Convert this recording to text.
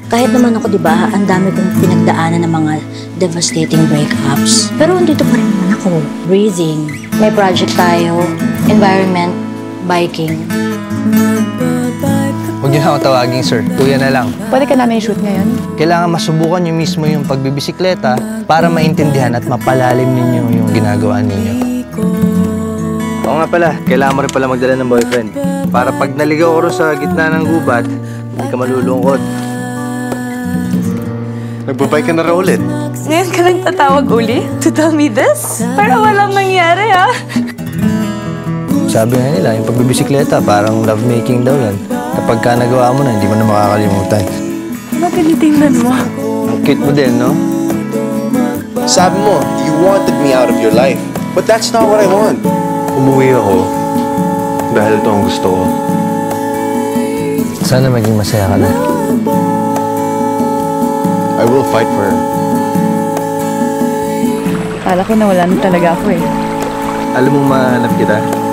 Kahit naman ako, di ba, ang dami kong pinagdaanan ng mga devastating breakups. Pero andito pa rin naman ako. Breathing. May project tayo. Environment. Biking. Huwag niyo na ako tawagin, sir. Kuya na lang. Pwede ka namin shoot ngayon? Kailangan masubukan niyo mismo yung pagbibisikleta para maintindihan at mapalalim ninyo yung ginagawa ninyo. Oo nga pala, kailangan mo rin pala magdala ng boyfriend. Para pag naligaw ko sa gitna ng gubat, hindi ka malulungkot. Nagbabay ka na raw ulit. Ngayon ka lang tatawag uli to tell me this? Para walang nangyari, ha? Sabi nga nila, yung pagbibisikleta, parang lovemaking daw yan. Kapag ka nagawa mo na, hindi mo na makakalimutan. Ano tinitingnan mo? Ang cute mo din, no? Sabi mo, you wanted me out of your life. But that's not what I want. Umuwi ako dahil ito ang gusto ko. Sana maging masaya ka na. I will fight for her. Kala ko nawala na talaga ako eh. Alam mo mahanap kita.